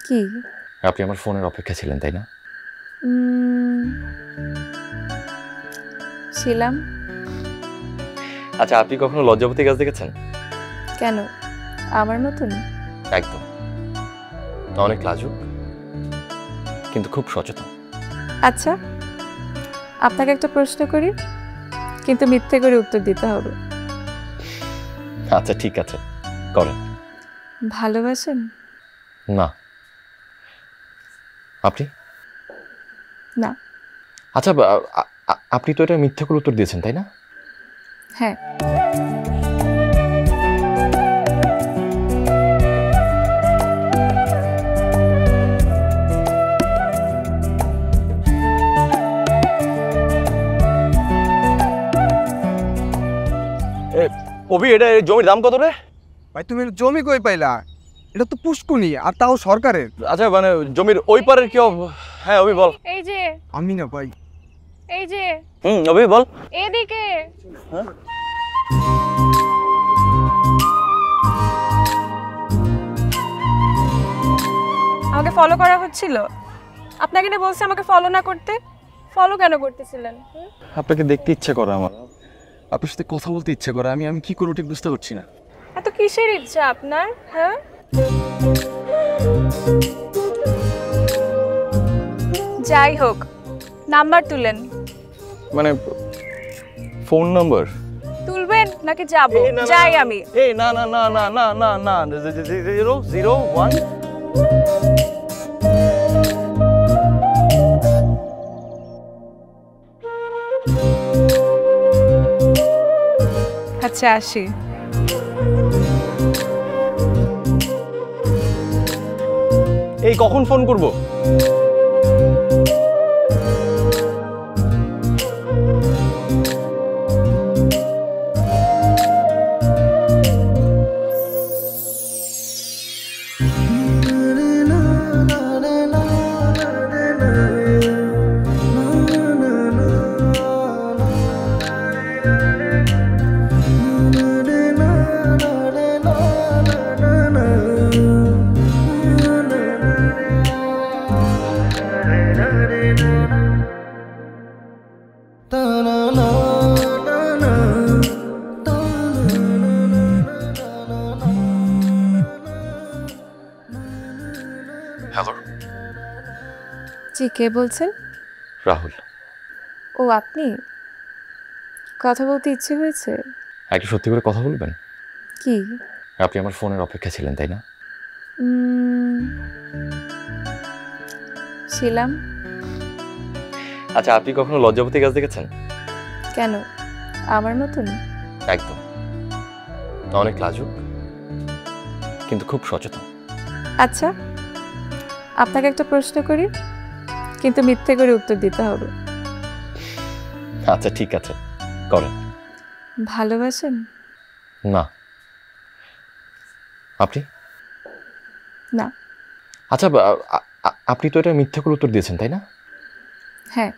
কি? আপনি আমার ফোনের অপেক্ষা ছিলেন তাই না? ছিলাম। আচ্ছা, আপনি কখনো লজ্জাবতী গাছ দেখেছেন? কেন, আমার মতন? একদম। অনেক লাজুক, কিন্তু খুব সচেতন। আচ্ছা, আপনাকে একটা প্রশ্ন করি, কিন্তু মিথ্যে করে উত্তর দিতে হবে। আচ্ছা ঠিক আছে, করেন। ভালোবাসেন? না। আপনি? না। আচ্ছা, আপনি তো এটা মিথ্যা করে উত্তর দিয়েছেন তাই না? হ্যাঁ। অভি, এটা জমির দাম কত রে? ভাই তুমি জমি কই পাইলা? এটা তো পুষ্কুনি, আর তাও সরকারের। আচ্ছা, মানে জমির ওই পারের কি? হ্যাঁ অভি বল। এই যে, আমি না ভাই। এই যে অভি বল। এদিকে। আমাকে ফলো করা হচ্ছিল? আপনাকে না বলছি আমাকে ফলো না করতে? ফলো কেন করতেছিলেন? আপনাকে দেখতে ইচ্ছে করে আমার, আপনার সাথে কথা বলতে ইচ্ছে করে। আমি কি করব ঠিক বুঝতে পারছি না। এত কিসের ইচ্ছা আপনার? হ্যাঁ, যাই হোক, নাম্বার তুলেন। মানে ফোন নাম্বার তুলবেন নাকি যাব? যাই আমি। এই না না না না না না না 001। আচ্ছা, আসি। এই কখন ফোন করব? হ্যালো, জি, কে বলছেন? রাহুল। ও আপনি? কথা বলতে ইচ্ছে হয়েছে? একটা সত্যি করে কথা বলবেন? কি? আপনি আমার ফোনের অপেক্ষা ছিলেন তাই না? ছিলাম। আচ্ছা, আপনি কখনো লজ্জাবতী গাছ দেখেছেন? কেন, আমার মতন? একদম। অনেক লাজুক, কিন্তু খুব সচেতন। আচ্ছা, আপনাকে একটা প্রশ্ন করি, কিন্তু মিথ্যে করে উত্তর দিতে হবে। আচ্ছা ঠিক আছে, করেন। ভালোবাসেন? না। আপনি? না। আচ্ছা, আপনি তো এটা মিথ্যা করে উত্তর দিয়েছেন তাই না? হ্যাঁ।